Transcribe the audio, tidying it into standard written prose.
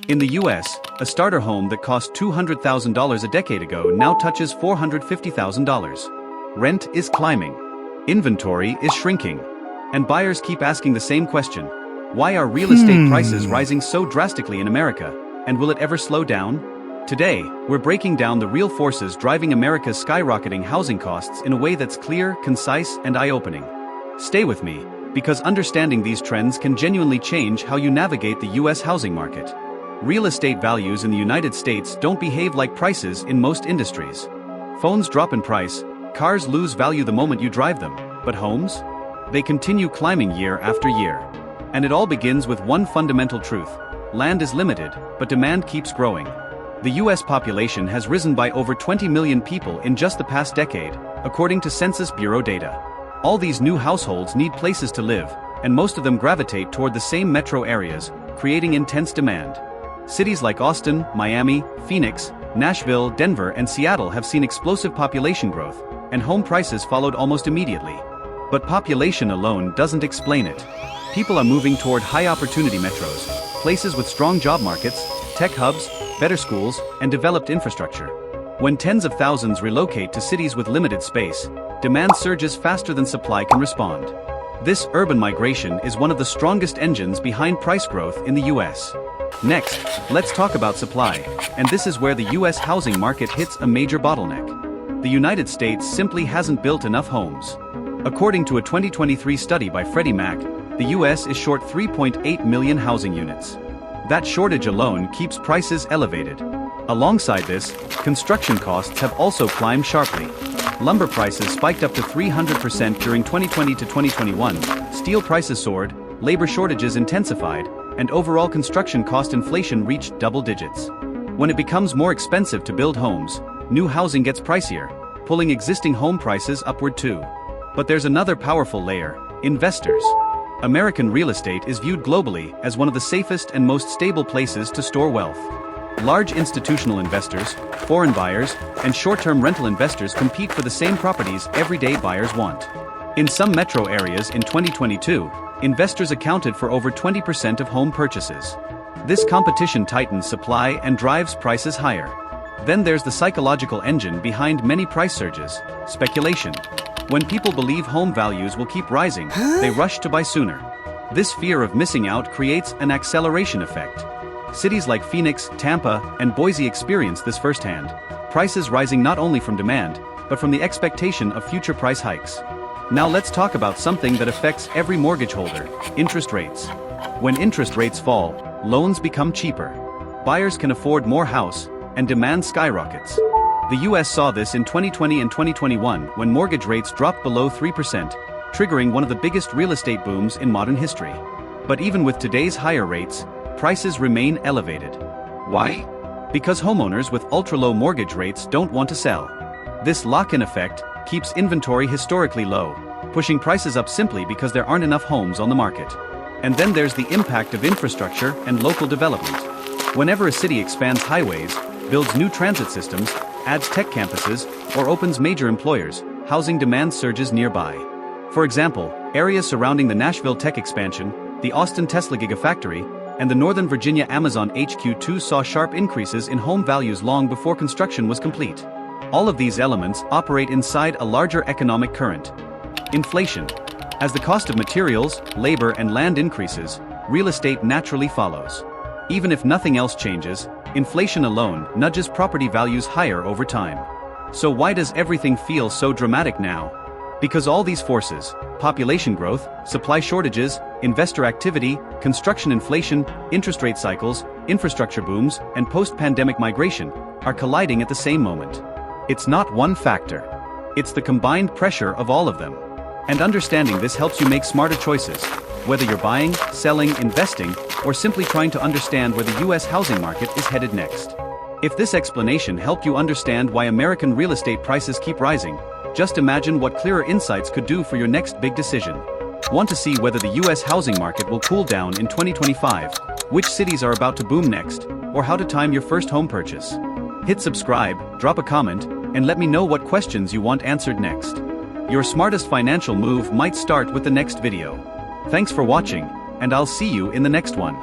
In the US, a starter home that cost $200,000 a decade ago now touches $450,000. Rent is climbing. Inventory is shrinking. And buyers keep asking the same question. Why are real estate prices rising so drastically in America? And will it ever slow down? Today, we're breaking down the real forces driving America's skyrocketing housing costs in a way that's clear, concise, and eye-opening. Stay with me, because understanding these trends can genuinely change how you navigate the US housing market. Real estate values in the United States don't behave like prices in most industries. Phones drop in price, cars lose value the moment you drive them, but homes? They continue climbing year after year. And it all begins with one fundamental truth. Land is limited, but demand keeps growing. The US population has risen by over 20 million people in just the past decade, according to Census Bureau data. All these new households need places to live, and most of them gravitate toward the same metro areas, creating intense demand. Cities like Austin, Miami, Phoenix, Nashville, Denver, and Seattle have seen explosive population growth, and home prices followed almost immediately. But population alone doesn't explain it. People are moving toward high-opportunity metros, places with strong job markets, tech hubs, better schools, and developed infrastructure. When tens of thousands relocate to cities with limited space, demand surges faster than supply can respond. This urban migration is one of the strongest engines behind price growth in the US. Next, let's talk about supply, and this is where the US housing market hits a major bottleneck. The United States simply hasn't built enough homes. According to a 2023 study by Freddie Mac, the US is short 3.8 million housing units. That shortage alone keeps prices elevated. Alongside this, construction costs have also climbed sharply. Lumber prices spiked up to 300% during 2020 to 2021, steel prices soared, labor shortages intensified, and overall construction cost inflation reached double digits. When it becomes more expensive to build homes, new housing gets pricier, pulling existing home prices upward too. But there's another powerful layer: investors. American real estate is viewed globally as one of the safest and most stable places to store wealth. Large institutional investors, foreign buyers, and short-term rental investors compete for the same properties everyday buyers want. In some metro areas in 2022, investors accounted for over 20% of home purchases. This competition tightens supply and drives prices higher. Then there's the psychological engine behind many price surges: speculation. When people believe home values will keep rising, they rush to buy sooner. This fear of missing out creates an acceleration effect. Cities like Phoenix, Tampa, and Boise experience this firsthand, prices rising not only from demand, but from the expectation of future price hikes. Now let's talk about something that affects every mortgage holder: interest rates. When interest rates fall, loans become cheaper. Buyers can afford more house, and demand skyrockets. The US saw this in 2020 and 2021 when mortgage rates dropped below 3%, triggering one of the biggest real estate booms in modern history. But even with today's higher rates, prices remain elevated. Why? Because homeowners with ultra-low mortgage rates don't want to sell. This lock-in effect keeps inventory historically low, pushing prices up simply because there aren't enough homes on the market. And then there's the impact of infrastructure and local development. Whenever a city expands highways, builds new transit systems, adds tech campuses, or opens major employers, housing demand surges nearby. For example, areas surrounding the Nashville tech expansion, the Austin Tesla Gigafactory, and the Northern Virginia Amazon HQ2 saw sharp increases in home values long before construction was complete. All of these elements operate inside a larger economic current: inflation. As the cost of materials, labor, and land increases, real estate naturally follows. Even if nothing else changes, inflation alone nudges property values higher over time. So why does everything feel so dramatic now? Because all these forces, population growth, supply shortages, investor activity, construction inflation, interest rate cycles, infrastructure booms, and post-pandemic migration, are colliding at the same moment. It's not one factor. It's the combined pressure of all of them. And understanding this helps you make smarter choices, whether you're buying, selling, investing, or simply trying to understand where the US housing market is headed next. If this explanation helped you understand why American real estate prices keep rising, just imagine what clearer insights could do for your next big decision. Want to see whether the US housing market will cool down in 2025, which cities are about to boom next, or how to time your first home purchase? Hit subscribe, drop a comment, and let me know what questions you want answered next. Your smartest financial move might start with the next video. Thanks for watching, and I'll see you in the next one.